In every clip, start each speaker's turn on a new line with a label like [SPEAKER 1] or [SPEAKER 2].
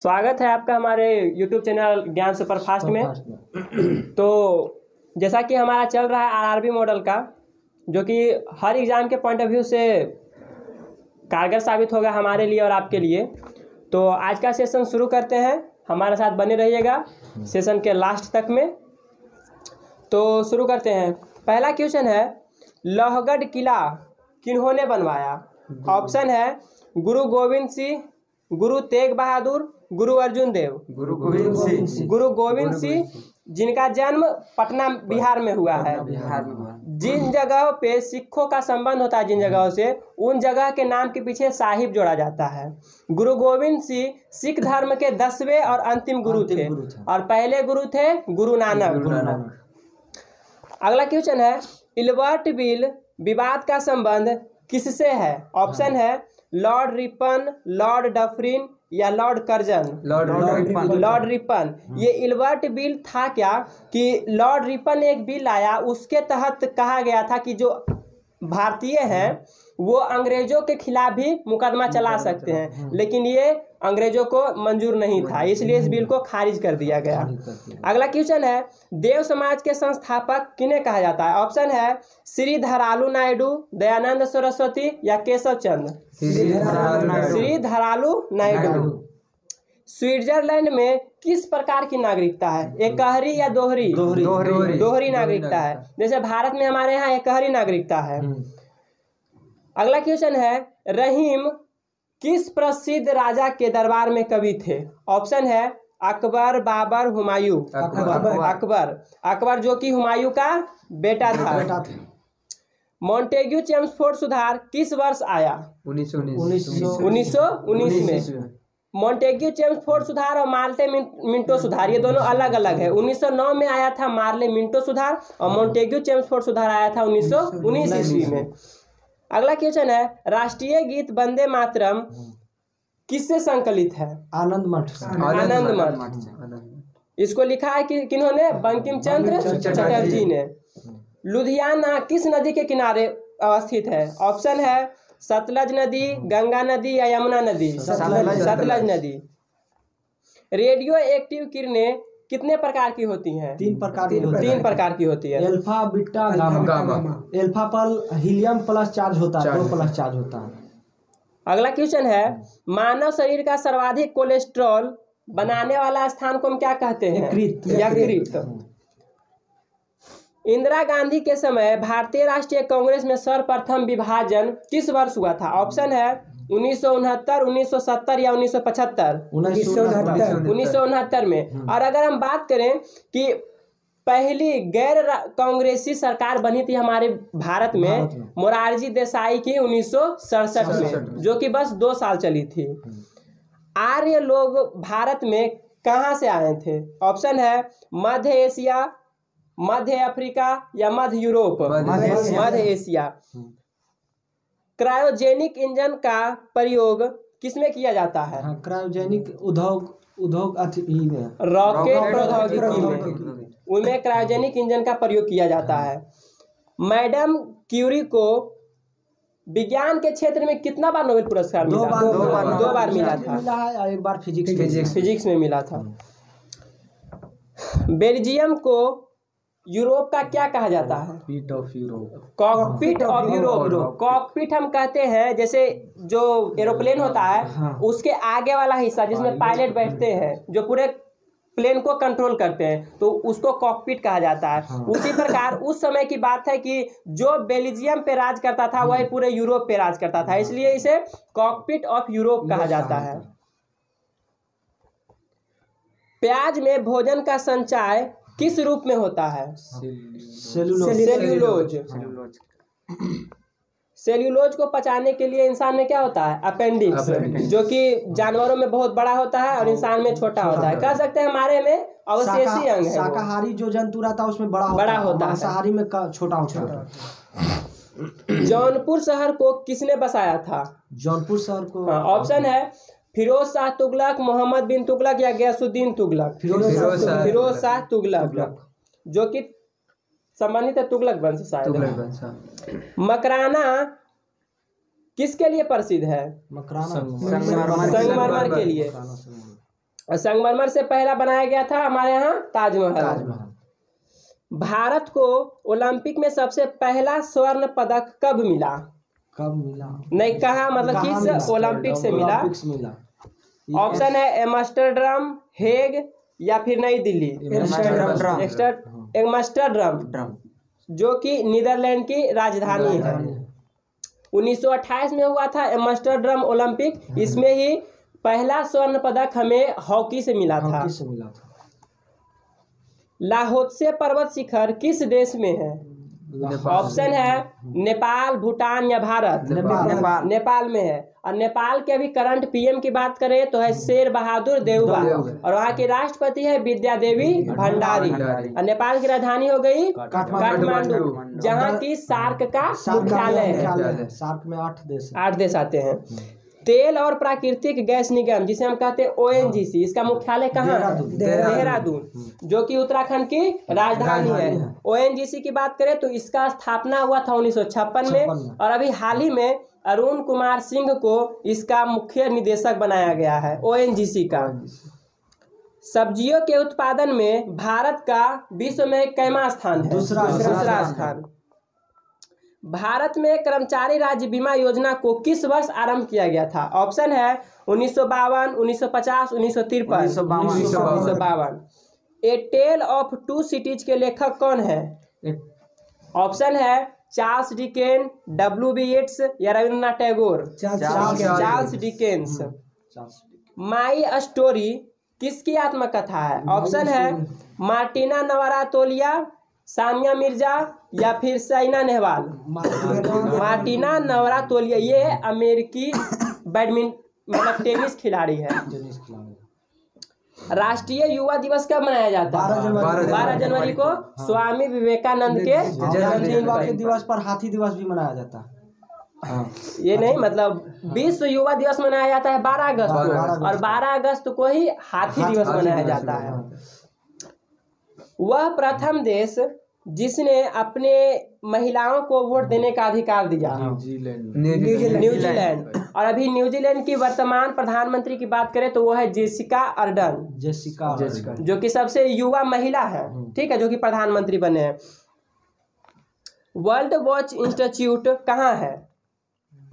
[SPEAKER 1] स्वागत है आपका हमारे YouTube चैनल ज्ञान सुपरफास्ट में। तो जैसा कि हमारा चल रहा है आरआरबी मॉडल का, जो कि हर एग्ज़ाम के पॉइंट ऑफ व्यू से कारगर साबित होगा हमारे लिए और आपके लिए। तो आज का सेशन शुरू करते हैं, हमारे साथ बने रहिएगा सेशन के लास्ट तक में। तो शुरू करते हैं। पहला क्वेश्चन है, लोहगढ़ किला किन्होंने बनवाया? ऑप्शन है गुरु गोविंद सिंह, गुरु तेग बहादुर, गुरु अर्जुन देव।
[SPEAKER 2] गुरु गोविंद सिंह,
[SPEAKER 1] जिनका जन्म पटना बिहार में हुआ है।
[SPEAKER 2] बिहार में हुआ।
[SPEAKER 1] जिन जगहों पे सिखों का संबंध होता है, जिन जगहों से, उन जगह के नाम के पीछे साहिब जोड़ा जाता है। गुरु गोविंद सिंह सिख धर्म के 10वें और अंतिम गुरु थे और पहले गुरु थे गुरु नानक। अगला क्वेश्चन है, इल्बर्ट बिल विवाद का संबंध किससे है? ऑप्शन है लॉर्ड रिपन, लॉर्ड डफरिन या लॉर्ड कर्जन। Lord Ripon. ये इल्बर्ट बिल था क्या कि लॉर्ड रिपन ने एक बिल लाया, उसके तहत कहा गया था कि जो भारतीय हैं वो अंग्रेजों के खिलाफ भी मुकदमा चला सकते हैं, लेकिन ये अंग्रेजों को मंजूर नहीं था, इसलिए इस बिल को खारिज कर दिया गया। अगला क्वेश्चन है, देव समाज के संस्थापक किन्हें कहा जाता है? ऑप्शन है श्री धरालू नायडू, दयानंद सरस्वती या केशव चंद्र। श्री धरालू नायडू। स्विट्जरलैंड में किस प्रकार की नागरिकता है? एकहरी या दोहरी? दोहरी नागरिकता है। जैसे भारत में हमारे यहाँ एकहरी नागरिकता है। अगला क्वेश्चन है, रहीम किस प्रसिद्ध राजा के दरबार में कवि थे? ऑप्शन है अकबर, बाबर, हुमायूं। अकबर जो कि हुमायूं का बेटा था। मॉन्टेग्यू चेम्सफोर्ड सुधार किस वर्ष आया? 1919 में। मॉन्टेग्यू चेम्सफोर्ड सुधार और मार्ले मिंटो सुधार ये दोनों अलग अलग है। 1909 में आया था मार्ले मिंटो सुधार और मॉन्टेग्यू चेम्सफोर्ड सुधार आया था 1919 ईस्वी में। अगला क्वेश्चन है, राष्ट्रीय गीत वंदे मातरम किससे संकलित है? आनंद मठ। इसको लिखा है कि किन्होंने? बंकिम चंद्र चटर्जी ने। लुधियाना किस नदी के किनारे अवस्थित है? ऑप्शन है सतलज नदी, गंगा नदी या यमुना नदी। सतलज नदी। रेडियो एक्टिव किरणें कितने प्रकार की होती हैं? 3 प्रकार की होती है।
[SPEAKER 2] Alpha, beta, gamma. अल्फा पर हीलियम प्लस चार्ज होता है, 2 प्लस चार्ज होता है।
[SPEAKER 1] अगला क्वेश्चन है, मानव शरीर का सर्वाधिक कोलेस्ट्रॉल बनाने वाला स्थान को हम क्या कहते हैं? यकृत। इंदिरा गांधी के समय भारतीय राष्ट्रीय कांग्रेस में सर्वप्रथम विभाजन किस वर्ष हुआ था? ऑप्शन है 1969, 1970 या 1975। 1969 में। और अगर हम बात करें कि पहली गैर कांग्रेसी सरकार बनी थी हमारे भारत में मोरारजी देसाई की 1967 में, जो कि बस 2 साल चली थी। आर्य लोग भारत में कहाँ से आए थे? ऑप्शन है मध्य एशिया, मध्य अफ्रीका या मध्य यूरोप। मध्य एशिया। क्रायोजेनिक इंजन का प्रयोग किसमें किया जाता है?
[SPEAKER 2] क्रायोजेनिक उद्योग
[SPEAKER 1] रॉकेट प्रौद्योगिकी में, उनमें क्रायोजेनिक इंजन का प्रयोग किया जाता है। मैडम क्यूरी को विज्ञान के क्षेत्र में कितना बार नोबेल पुरस्कार मिला? 2 बार मिला था।
[SPEAKER 2] एक बार फिजिक्स
[SPEAKER 1] में मिला था। बेल्जियम को यूरोप का क्या कहा जाता है? Cockpit of Europe. कॉकपिट हम कहते हैं जैसे जो एरोप्लेन होता है उसके आगे वाला हिस्सा जिसमें पायलट बैठते हैं, जो पूरे प्लेन को कंट्रोल करते हैं, तो उसको कॉकपिट कहा जाता है। उसी प्रकार उस समय की बात है कि जो बेल्जियम पे राज करता था वही पूरे यूरोप पे राज करता था, इसलिए इसे कॉकपिट ऑफ यूरोप कहा जाता है। प्याज में भोजन का संचय किस रूप में होता है? सेल्यूलोज को पचाने के लिए इंसान में क्या होता है? अपेंडिक्स, जो कि जानवरों में बहुत बड़ा होता है और इंसान में छोटा होता है। कह सकते हैं हमारे में अवशेषी अंग है।
[SPEAKER 2] शाकाहारी जो जंतु रहता है उसमें बड़ा होता है, मांसाहारी में छोटा होता है।
[SPEAKER 1] जौनपुर शहर को किसने बसाया था?
[SPEAKER 2] जौनपुर शहर को
[SPEAKER 1] ऑप्शन है फिरोज शाह तुगलक, मोहम्मद बिन तुगलक या गयासुद्दीन तुगलक। फिरोज शाह तुगलक, जो कि संबंधित है तुगलक वंश से शायद। मकराना किसके लिए प्रसिद्ध है?
[SPEAKER 2] मकराना
[SPEAKER 1] संगमरमर के लिए। संगमरमर से पहला बनाया गया था हमारे यहाँ ताजमहल। भारत को ओलंपिक में सबसे पहला स्वर्ण पदक कब मिला? नहीं कहा, मतलब किस ओलंपिक से मिला? ऑप्शन है एम्स्टर्डम, हेग या फिर नई दिल्ली। एम्स्टर्डम जो कि नीदरलैंड की राजधानी है। 1928 में हुआ था एम्स्टर्डम ओलंपिक। इसमें ही पहला स्वर्ण पदक हमें हॉकी से मिला था। लाहोत्से पर्वत शिखर किस देश में है? ऑप्शन है नेपाल, भूटान या भारत। नेपाल में है। और नेपाल के अभी करंट पीएम की बात करें तो है शेर बहादुर देउबा, और वहाँ की राष्ट्रपति है विद्या देवी भंडारी। और नेपाल की राजधानी हो गई काठमांडू, जहाँ की सार्क का मुख्यालय है।
[SPEAKER 2] सार्क में
[SPEAKER 1] 8 देश आते हैं। तेल और प्राकृतिक गैस निगम, जिसे हम कहते हैं ONGC, इसका मुख्यालय कहाँ है? देहरादून, जो कि उत्तराखंड की राजधानी है। ONGC की बात करें तो इसका स्थापना हुआ था 1956 में, और अभी हाल ही में अरुण कुमार सिंह को इसका मुख्य निदेशक बनाया गया है ONGC का। सब्जियों के उत्पादन में भारत का विश्व में कैवां स्थान है? दूसरा स्थान। भारत में कर्मचारी राज्य बीमा योजना को किस वर्ष आरंभ किया गया था? ऑप्शन है 1952, 1950, 1953। ए टेल ऑफ टू सिटीज के लेखक कौन है? ऑप्शन है चार्ल्स डिकेन, W.B. येट्स या Rabindranath Tagore. Charles Dickens. My story किसकी आत्मकथा है? ऑप्शन है मार्टिना नवरातोलिया, सानिया मिर्जा या फिर साइना नेहवाल। मार्टिना नवरातोलिया ये अमेरिकी मतलब टेनिस खिलाड़ी है। राष्ट्रीय युवा दिवस कब मनाया जाता है? 12 जनवरी को स्वामी विवेकानंद के
[SPEAKER 2] जन्मदिन दिवस पर हाथी दिवस भी मनाया जाता है।
[SPEAKER 1] ये नहीं, मतलब विश्व युवा दिवस मनाया जाता है 12 अगस्त को, और 12 अगस्त को ही हाथी दिवस मनाया जाता है। वह प्रथम देश जिसने अपने महिलाओं को वोट देने का अधिकार दिया, न्यूजीलैंड। और अभी न्यूजीलैंड की वर्तमान प्रधानमंत्री की बात करें तो वो है जेसिका अर्डर्न, जो कि सबसे युवा महिला है, ठीक है, जो कि प्रधानमंत्री बने हैं। वर्ल्ड वॉच इंस्टीट्यूट कहाँ है?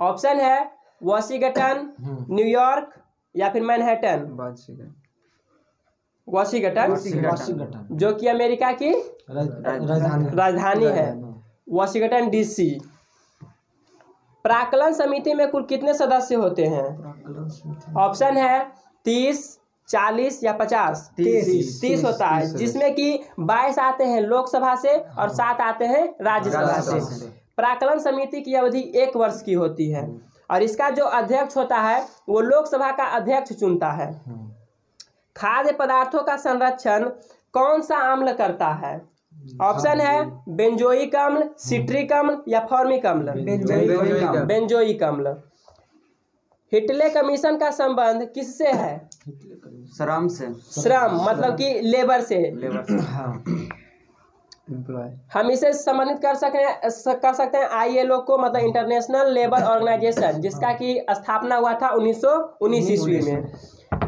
[SPEAKER 1] ऑप्शन है वॉशिंगटन, न्यूयॉर्क या फिर मैनहट्टन। वॉशिंगटन, जो कि अमेरिका की राजधानी है, वॉशिंगटन DC। प्राक्कलन समिति में कुल कितने सदस्य होते हैं? ऑप्शन है 30, 40 या 50। 30 होता है, जिसमें कि 22 आते हैं लोकसभा से और 7 आते हैं राज्यसभा से। प्राक्कलन समिति की अवधि 1 वर्ष की होती है, और इसका जो अध्यक्ष होता है वो लोकसभा का अध्यक्ष चुनता है। खाद्य पदार्थों का संरक्षण कौन सा अम्ल करता है? ऑप्शन है बेंजोइक अम्ल, सिट्रिक अम्ल या फॉर्मिक अम्ल। बेंजोइक अम्ल। हिटले कमीशन का संबंध किससे है?
[SPEAKER 3] श्रम से।
[SPEAKER 1] श्रम मतलब कि लेबर से। हम इसे संबंधित कर सकते हैं ILO को, मतलब इंटरनेशनल लेबर ऑर्गेनाइजेशन, जिसका की स्थापना हुआ था 1919 ईस्वी में।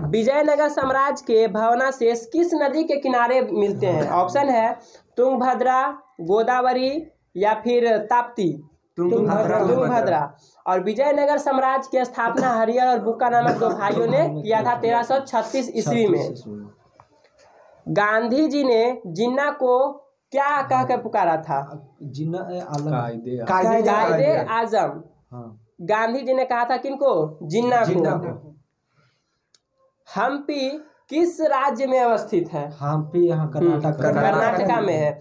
[SPEAKER 1] विजयनगर साम्राज्य के भवनाशेष किस नदी के किनारे मिलते हैं? ऑप्शन है तुंगभद्रा, गोदावरी या फिर ताप्ती। तुंगभद्रा। और विजयनगर साम्राज्य की स्थापना हरिहर और बुक्का नामक 2 भाइयों ने किया था 1336 ईस्वी में। गांधी जी ने जिन्ना को क्या कहकर पुकारा था? कायदे आजम। गांधी जी ने कहा था किनको? जिन्ना को। हम्पी किस राज्य में अवस्थित है?
[SPEAKER 2] हम्पी यहाँ
[SPEAKER 1] कर्नाटका में है।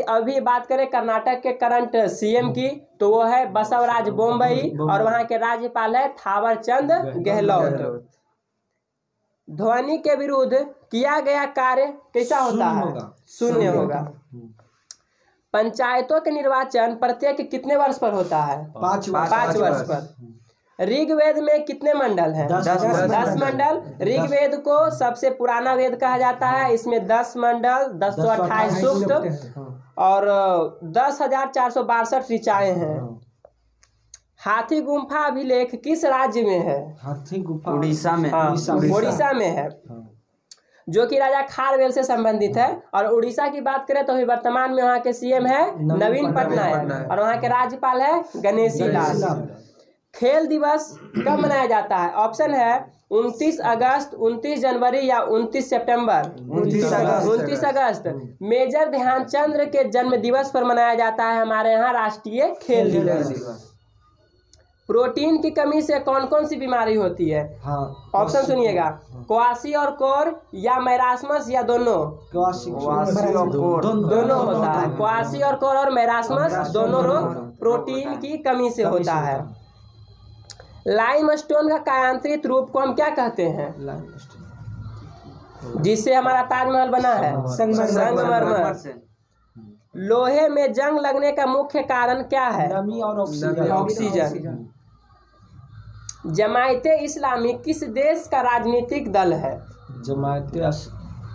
[SPEAKER 1] अभी बात करें कर्नाटक के करंट CM की, तो वो है बसवराज बोम्बई, और वहाँ के राज्यपाल है थावरचंद गहलोत। ध्वनि के विरुद्ध किया गया कार्य कैसा होता है? शून्य होगा। पंचायतों के निर्वाचन प्रत्येक कितने वर्ष पर होता है?
[SPEAKER 2] 5
[SPEAKER 1] वर्ष पर। ऋग्वेद में कितने मंडल हैं? 10 मंडल। ऋग्वेद को सबसे पुराना वेद कहा जाता है। इसमें 10 मंडल, 1028 सूक्त और 10,462 ऋचाएं हैं। हाथी गुम्फा अभिलेख किस राज्य में है?
[SPEAKER 2] हाथी गुफा
[SPEAKER 3] उड़ीसा में।
[SPEAKER 1] हाँ, उड़ीसा में है, जो कि राजा खारवेल से संबंधित है। और उड़ीसा की बात करें तो अभी वर्तमान में वहाँ के सीएम है नवीन पटनायक और वहाँ के राज्यपाल है गणेशी लाल। खेल दिवस कब मनाया जाता है? ऑप्शन है 29 अगस्त, 29 जनवरी या 29 सितंबर। 29 अगस्त मेजर ध्यानचंद के जन्म दिवस पर मनाया जाता है हमारे यहाँ राष्ट्रीय खेल दिवस। प्रोटीन की कमी से कौन कौन सी बीमारी होती है? ऑप्शन सुनिएगा, क्वासी और कोर या मैरास्मस या दोनों? दोनों होता है। क्वासी और कोर और मैरास्मस दोनों रोग प्रोटीन की कमी से होता है। लाइमस्टोन का कायांतरित रूप को हम क्या कहते हैं? जिससे हमारा ताजमहल बना है, संगमरमर। लोहे में जंग लगने का मुख्य कारण क्या है?
[SPEAKER 2] नमी और
[SPEAKER 1] ऑक्सीजन। जमायते इस्लामी किस देश का राजनीतिक दल है?
[SPEAKER 2] जमायते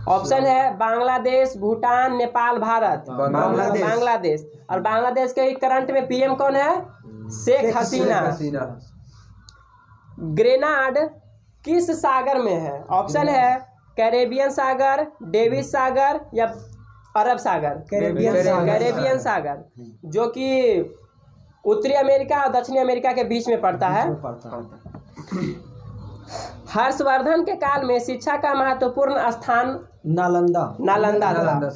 [SPEAKER 1] ऑप्शन है बांग्लादेश, भूटान, नेपाल, भारत। बांग्लादेश। और बांग्लादेश के करंट में पीएम कौन है? शेख हसीना। ग्रेनाड किस सागर में है? ऑप्शन है कैरेबियन सागर, डेविस सागर या अरब सागर। कैरेबियन सागर, जो कि उत्तरी अमेरिका और दक्षिणी अमेरिका के बीच में पड़ता है। हर्षवर्धन के काल में शिक्षा का महत्वपूर्ण स्थान नालंदा था।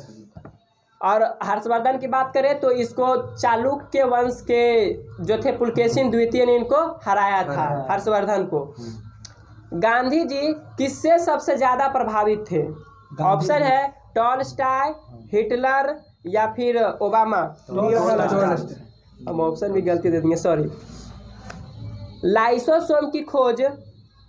[SPEAKER 1] और हर्षवर्धन की बात करें तो इसको चालुक्य वंश के जो थे पुलकेशिन द्वितीय ने इनको हराया था, हर्षवर्धन को। गांधी जी किससे सबसे ज्यादा प्रभावित थे? ऑप्शन है टॉलस्टॉय, हिटलर या फिर ओबामा। हम ऑप्शन भी गलती दे देंगे, सॉरी। लाइसोसोम की खोज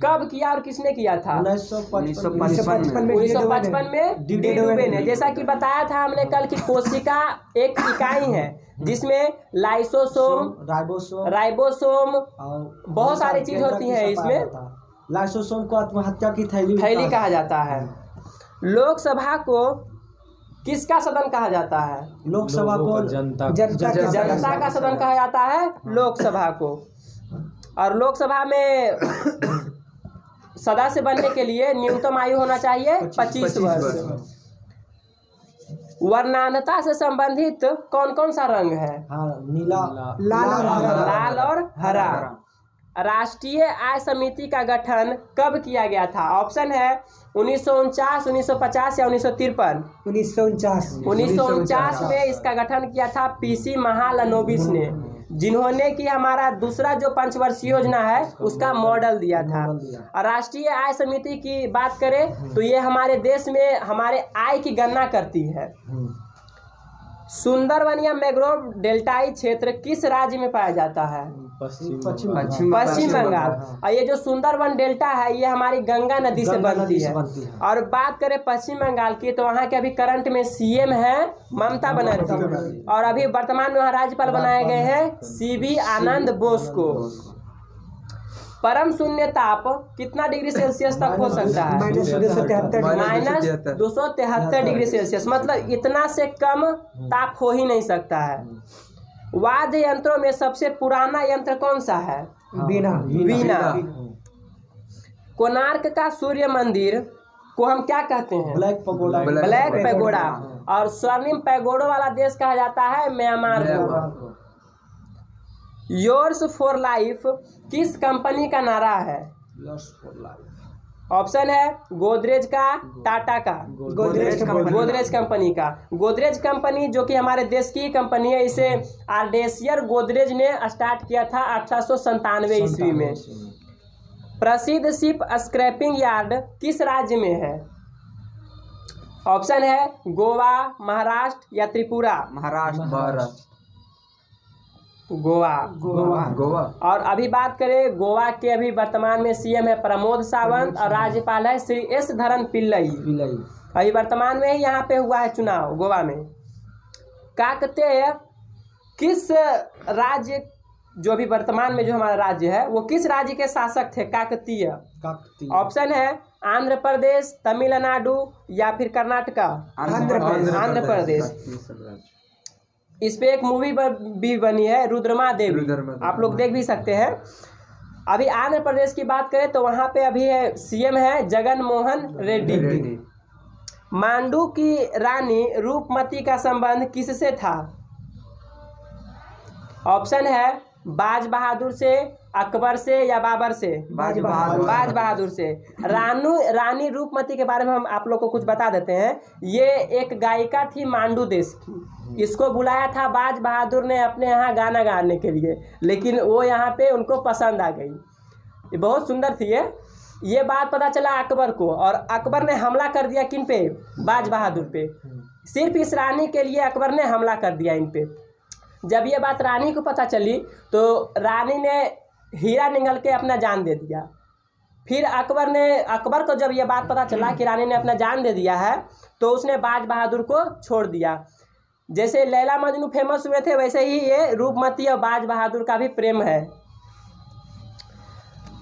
[SPEAKER 1] कब किया और किसने किया था? 1955 में डी डुबे ने। जैसा कि बताया था हमने कल की कोशिका एक इकाई है जिसमें लाइसोसोम, राइबोसोम बहुत सारी चीज होती है। इसमें
[SPEAKER 2] लाइसोसोम को आत्महत्या की थैली
[SPEAKER 1] कहा जाता है। लोकसभा को किसका सदन कहा जाता है?
[SPEAKER 2] लोकसभा को
[SPEAKER 1] जनता का सदन कहा जाता है लोकसभा को। और लोकसभा में सदस्य बनने के लिए न्यूनतम आयु होना चाहिए 25 वर्ष। वर्णांधता से संबंधित कौन कौन सा रंग है?
[SPEAKER 2] नीला,
[SPEAKER 1] लाल और हरा। राष्ट्रीय आय समिति का गठन कब किया गया था? ऑप्शन है 1949, 1950 या 1953। 1949 में इसका गठन किया था पीसी महालनोबिस ने, जिन्होंने कि हमारा दूसरा जो पंचवर्षीय योजना है उसका मॉडल दिया था। और राष्ट्रीय आय समिति की बात करें तो ये हमारे देश में हमारे आय की गणना करती है। सुंदरवन या मैंग्रोव डेल्टाई क्षेत्र किस राज्य में पाया जाता है? पश्चिम बंगाल। और ये जो सुंदरवन डेल्टा है ये हमारी गंगा नदी से बनती है। और बात करें पश्चिम बंगाल की तो वहाँ के अभी करंट में सीएम है ममता बनर्जी और अभी वर्तमान में वहाँ राज्यपाल बनाए गए हैं सीबी आनंद बोस को। परम शून्य ताप कितना डिग्री सेल्सियस तक हो सकता है? -273 डिग्री सेल्सियस। मतलब इतना से कम ताप हो ही नहीं सकता है। वाद्य यंत्रों में सबसे पुराना यंत्र कौन सा है? वीणा। कोणार्क का सूर्य मंदिर को हम क्या कहते हैं?
[SPEAKER 2] Black
[SPEAKER 1] pagoda. और स्वर्णिम पैगोडा वाला देश कहा जाता है म्यांमार को। योर्स फॉर लाइफ किस कंपनी का नारा है? ऑप्शन है गोदरेज का, टाटा का। गोदरेज कंपनी का। गोदरेज कंपनी जो कि हमारे देश की कंपनी है, इसे आर्डेशियर गोदरेज ने स्टार्ट किया था 1897 ईस्वी में। प्रसिद्ध शिप स्क्रैपिंग यार्ड किस राज्य में है? ऑप्शन है गोवा, महाराष्ट्र या त्रिपुरा।
[SPEAKER 3] महाराष्ट्र।
[SPEAKER 1] गोवा। और अभी बात करें गोवा के अभी वर्तमान में सीएम है प्रमोद सावंत और राज्यपाल है श्री एस धरन पिल्लई। अभी वर्तमान में ही यहाँ पे हुआ है चुनाव गोवा में। काकतीय किस राज्य, जो अभी वर्तमान में जो हमारा राज्य है वो किस राज्य के शासक थे? काकतीय। ऑप्शन है आंध्र प्रदेश, तमिलनाडु या फिर कर्नाटका। आंध्र प्रदेश। इस पे एक मूवी भी बनी है रुद्रमा देवी, आप लोग देख भी सकते हैं। अभी आंध्र प्रदेश की बात करें तो वहाँ पे अभी है सीएम है जगन मोहन रेड्डी। मांडू की रानी रूपमती का संबंध किससे था? ऑप्शन है बाज बहादुर से, अकबर से या बाबर से? बाज बहादुर से। रानी रूपमती के बारे में हम आप लोग को कुछ बता देते हैं। ये एक गायिका थी मांडू देश की। इसको बुलाया था बाज बहादुर ने अपने यहाँ गाना गाने के लिए, लेकिन वो यहाँ पे उनको पसंद आ गई। ये बहुत सुंदर थी ये बात पता चला अकबर को, और अकबर ने हमला कर दिया किन पे? बाज बहादुर पे। सिर्फ इस रानी के लिए अकबर ने हमला कर दिया इन पे। जब ये बात रानी को पता चली तो रानी ने हीरा निगल के अपना जान दे दिया। फिर अकबर को जब ये बात पता चला कि रानी ने अपना जान दे दिया है तो उसने बाज बहादुर को छोड़ दिया। जैसे लैला मजनू फेमस हुए थे वैसे ही ये रूपमती और बाज बहादुर का भी प्रेम है।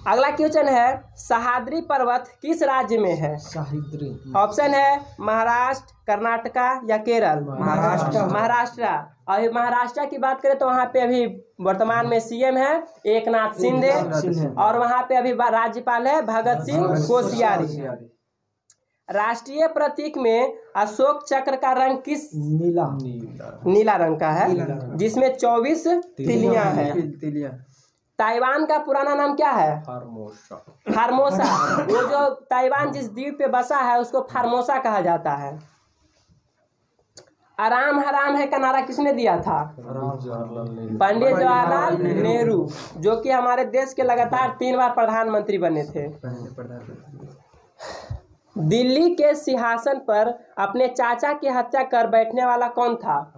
[SPEAKER 1] अगला क्वेश्चन है सह्याद्री पर्वत किस राज्य में है?
[SPEAKER 2] सह्याद्री।
[SPEAKER 1] ऑप्शन है महाराष्ट्र, कर्नाटका या केरल? महाराष्ट्र। अभी महाराष्ट्र की बात करें तो वहाँ पे अभी वर्तमान में सीएम है एकनाथ शिंदे, और वहाँ पे अभी राज्यपाल है भगत सिंह कोश्यारी। राष्ट्रीय प्रतीक में अशोक चक्र का रंग किस? नीला रंग का है, जिसमें 24 तिलियां हैं। ताइवान का पुराना नाम क्या है? फार्मोसा। वो जो ताइवान जिस द्वीप पे बसा है उसको फार्मोसा कहा जाता है। आराम हराम है का नारा किसने दिया था? पंडित जवाहरलाल नेहरू, जो कि हमारे देश के लगातार 3 बार प्रधानमंत्री बने थे। दिल्ली के सिंहासन पर अपने चाचा की हत्या कर बैठने वाला कौन था?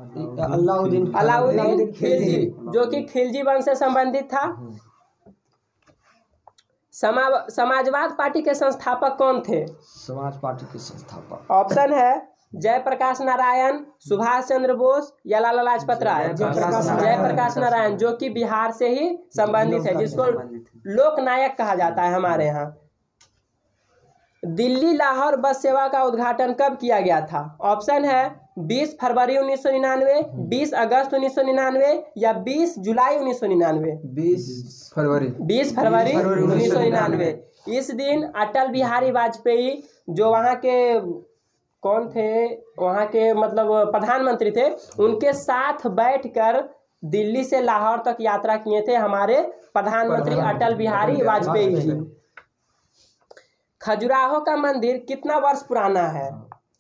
[SPEAKER 1] अलाउद्दीन खिलजी, जो कि खिलजी वंश से संबंधित था। समाजवाद पार्टी के संस्थापक कौन थे?
[SPEAKER 2] समाज पार्टी के संस्थापक।
[SPEAKER 1] ऑप्शन है जयप्रकाश नारायण, सुभाष चंद्र बोस या लाला लाजपत राय? जयप्रकाश नारायण, जो कि बिहार से ही संबंधित है, जिसको लोक नायक कहा जाता है हमारे यहाँ। दिल्ली लाहौर बस सेवा का उद्घाटन कब किया गया था? ऑप्शन है 20 फरवरी 1999, 20 अगस्त 1999 या 20 जुलाई 1999?
[SPEAKER 3] 20 फरवरी
[SPEAKER 1] 1999। इस दिन अटल बिहारी वाजपेयी, जो वहाँ के कौन थे, वहाँ के मतलब प्रधानमंत्री थे, उनके साथ बैठकर दिल्ली से लाहौर तक यात्रा किए थे हमारे प्रधानमंत्री अटल बिहारी वाजपेयी जी। खजुराहो का मंदिर कितना वर्ष पुराना है?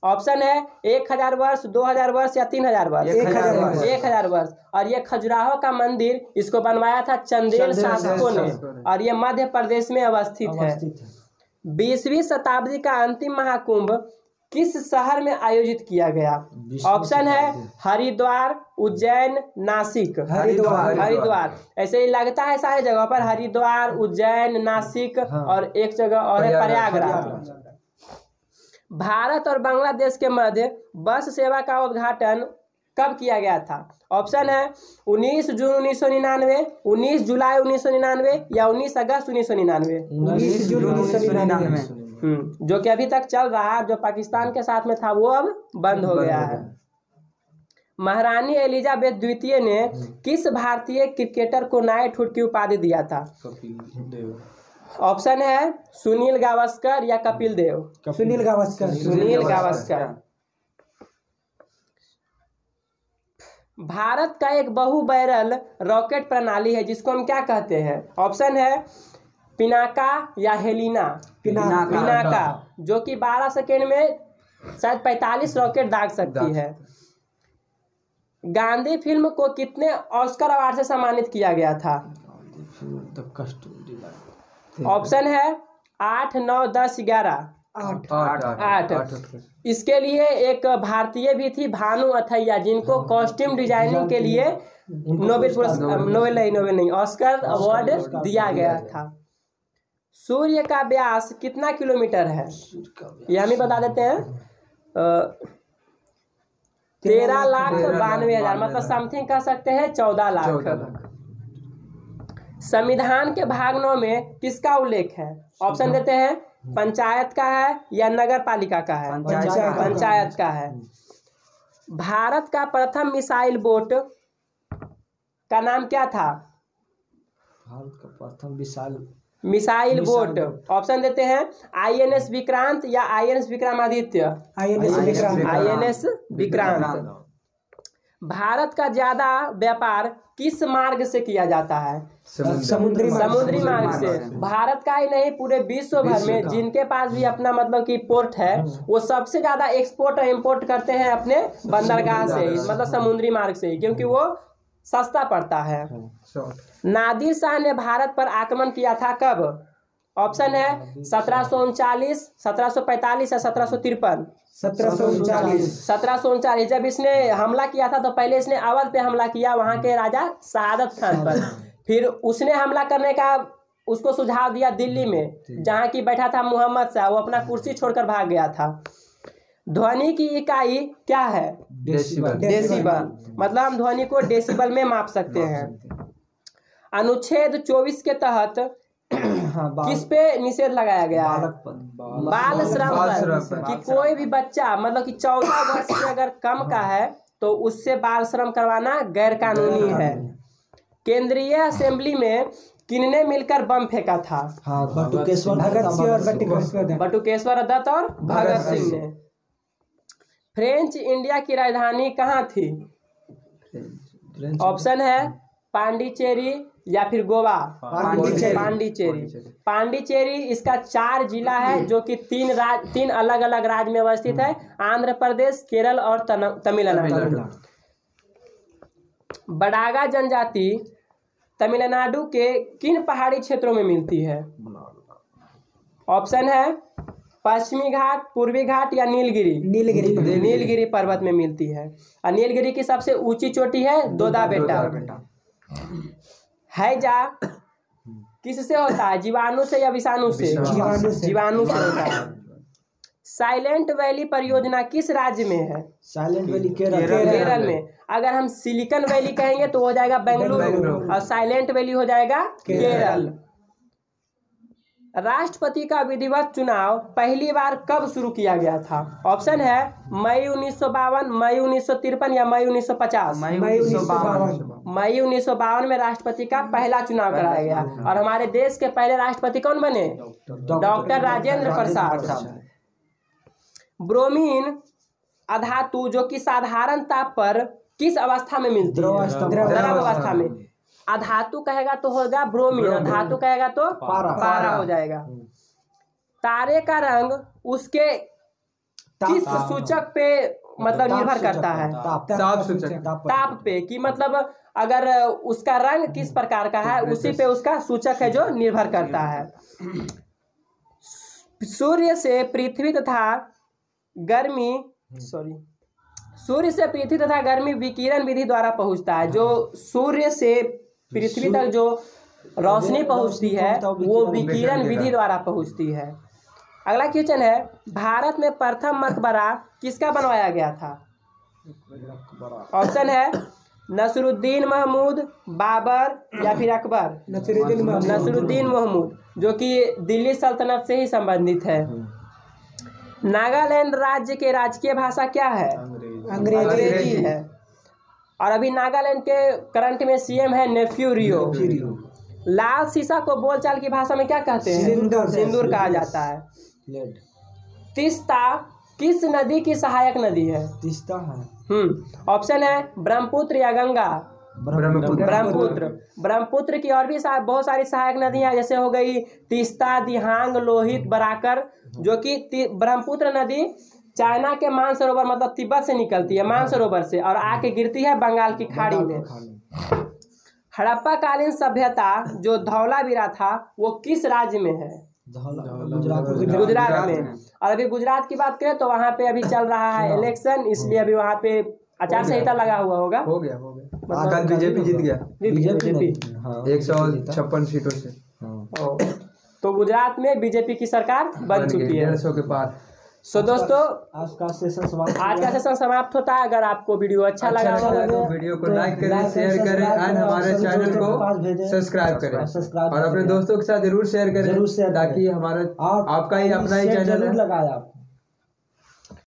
[SPEAKER 1] ऑप्शन है 1000 वर्ष, 2000 वर्ष या 3000 वर्ष? 1000 वर्ष। और ये खजुराहो का मंदिर इसको बनवाया था चंदेल शासकों ने, और ये मध्य प्रदेश में अवस्थित है। 20वीं शताब्दी का अंतिम महाकुंभ किस शहर में आयोजित किया गया? ऑप्शन है हरिद्वार, उज्जैन, नासिक? हरिद्वार। ऐसे ही लगता है सारे जगह पर हरिद्वार, उज्जैन, नासिक, और एक जगह और है प्रयागराज। भारत और बांग्लादेश के मध्य बस सेवा का उद्घाटन कब किया गया था? ऑप्शन है 19 जून 1999, 19 जुलाई 1999 या 19 अगस्त 1999?
[SPEAKER 2] 19 जून 1999।
[SPEAKER 1] जो कि अभी तक चल रहा है। जो पाकिस्तान के साथ में था वो अब बंद हो गया है। महारानी एलिजाबेथ द्वितीय ने किस भारतीय क्रिकेटर को नाइटहुड की उपाधि दिया था? ऑप्शन है सुनील गावस्कर या कपिल देव?
[SPEAKER 2] सुनील गावस्कर।
[SPEAKER 1] भारत का एक बहु बैरल रॉकेट प्रणाली है जिसको हम क्या कहते हैं? ऑप्शन है पिनाका या हेलिना? पिनाका, जो कि 12 सेकेंड में शायद 45 रॉकेट दाग सकती है। गांधी फिल्म को कितने ऑस्कर अवार्ड से सम्मानित किया गया था? ऑप्शन है 8, 9, 10, 11? 8। इसके लिए एक भारतीय भी थी भानु अथैया, जिनको कॉस्ट्यूम डिजाइनिंग के लिए नोबेल ऑस्कर अवार्ड दिया गया था। सूर्य का व्यास कितना किलोमीटर है? ये हम ही बता देते हैं। 13,92,000, मतलब समथिंग कह सकते हैं 14 लाख। संविधान के भाग 9 में किसका उल्लेख है? ऑप्शन देते हैं पंचायत का है या नगर पालिका का है? पंचायत का है। भारत का प्रथम मिसाइल बोट का नाम क्या था?
[SPEAKER 2] भारत का प्रथम
[SPEAKER 1] मिसाइल बोट। ऑप्शन देते हैं, INS विक्रांत या INS विक्रमादित्य। INS विक्रांत। भारत का ज्यादा व्यापार किस मार्ग से किया जाता है?
[SPEAKER 2] समुद्री
[SPEAKER 1] मार्ग से। भारत का ही नहीं, पूरे विश्व भर में जिनके पास भी अपना मतलब कि पोर्ट है, वो सबसे ज्यादा एक्सपोर्ट और इम्पोर्ट करते हैं अपने बंदरगाह से ही, मतलब समुद्री मार्ग से ही, क्योंकि वो सस्ता पड़ता है। नादिर शाह ने भारत पर आक्रमण किया था कब? ऑप्शन है 1739, 1745 या 1753। 1739। जब इसने हमला किया था तो पहले इसने अवध पे हमला किया, वहां के राजा शहादत खान पर। फिर उसने हमला करने का उसको सुझाव दिया दिल्ली में, जहाँ की बैठा था मोहम्मद शाह, वो अपना कुर्सी छोड़कर भाग गया था। ध्वनि की इकाई क्या है? डेसिबल। मतलब हम ध्वनि को डेसिबल में माप सकते हैं। अनुच्छेद 24 के तहत किस पे निषेध लगाया गया है? बाल श्रम पर। कि कोई भी बच्चा मतलब कि 14 वर्ष से अगर कम का है तो उससे बाल श्रम करवाना गैर कानूनी है। केंद्रीय असेंबली में किनने मिलकर बम फेंका था? बटुकेश्वर दत्त और भगत सिंह ने। फ्रेंच इंडिया की राजधानी कहाँ थी? ऑप्शन है पांडिचेरी या फिर गोवा। पांडिचेरी इसका 4 जिला है, जो कि 3 अलग अलग राज्य में अवस्थित है, आंध्र प्रदेश, केरल और तमिलनाडु। बडागा जनजाति तमिलनाडु के किन पहाड़ी क्षेत्रों में मिलती है? ऑप्शन है पश्चिमी घाट, पूर्वी घाट या नीलगिरी पर्वत में मिलती है। और नीलगिरी की सबसे ऊंची चोटी है दोदा बेटा। हैजा किससे होता है? जीवाणु से या विषाणु से? जीवाणु से होता है। साइलेंट वैली परियोजना किस राज्य में है?
[SPEAKER 2] साइलेंट वैली
[SPEAKER 1] केरल में। अगर हम सिलिकॉन वैली कहेंगे तो हो जाएगा बेंगलुरु, और साइलेंट वैली हो जाएगा केरल। राष्ट्रपति का विधिवत चुनाव पहली बार कब शुरू किया गया था? ऑप्शन है मई 1952, मई 1953 या मई 1950। मई 1952 में राष्ट्रपति का पहला चुनाव कराया गया। और हमारे देश के पहले राष्ट्रपति कौन बने? डॉक्टर राजेंद्र प्रसाद। ब्रोमीन अधातु जो कि साधारण ताप पर किस अवस्था में मिलती है? द्रव अवस्था में। अधातु कहेगा तो होगा ब्रोमीन, धातु कहेगा तो पारा हो जाएगा। तारे का रंग उसके किस सूचक पे मतलब निर्भर करता है? ताप पे। कि मतलब अगर उसका रंग किस प्रकार का है उसी पे उसका सूचक है जो निर्भर करता है। सूर्य से पृथ्वी तथा गर्मी विकिरण विधि द्वारा पहुंचता है। जो सूर्य से पृथ्वी तक जो रोशनी पहुंचती है वो विकिरण विधि द्वारा पहुंचती है। अगला क्वेश्चन है, भारत में प्रथम मकबरा किसका बनवाया गया था? ऑप्शन है नसरुद्दीन महमूद, बाबर या फिर अकबर। नसरुद्दीन महमूद, जो कि दिल्ली सल्तनत से ही संबंधित है। नागालैंड राज्य के राजकीय भाषा क्या है? अंग्रेजी है। और अभी नागालैंड के करंट में CM है नेफ्यू रियो। लाल सीसा को बोलचाल की भाषा में क्या कहते हैं? सिंदूर कहा जाता है। तीस्ता किस नदी की सहायक नदी है?
[SPEAKER 2] तीस्ता है।
[SPEAKER 1] ऑप्शन है ब्रह्मपुत्र या गंगा। ब्रह्मपुत्र की और भी बहुत सारी सहायक नदियां, जैसे हो गई तीस्ता, दिहांग, लोहित, बराकर। जो कि ब्रह्मपुत्र नदी चाइना के मानसरोवर मतलब तिब्बत से निकलती है, मानसरोवर से, और आके गिरती है बंगाल की खाड़ी में। हड़प्पा कालीन सभ्यता जो धौलावीरा था वो किस राज्य में है? गुजरात में। और अभी गुजरात की बात करें तो वहाँ पे अभी चल रहा है इलेक्शन, इसलिए अभी वहाँ पे आचार संहिता लगा हुआ होगा।
[SPEAKER 4] हो गया कल बीजेपी जीत गया।
[SPEAKER 1] बीजेपी
[SPEAKER 4] 156 सीटों से।
[SPEAKER 1] तो गुजरात में बीजेपी की सरकार बन चुकी है
[SPEAKER 4] 150 के पार।
[SPEAKER 1] सो दोस्तों
[SPEAKER 2] आज का
[SPEAKER 1] सेशन समाप्त होता है। अगर आपको वीडियो अच्छा लगा
[SPEAKER 4] तो वीडियो को लाइक करें, शेयर करें और हमारे चैनल को सब्सक्राइब करें और अपने दोस्तों के साथ जरूर शेयर करें, ताकि हमारा आपका ही अपना ही चैनल है।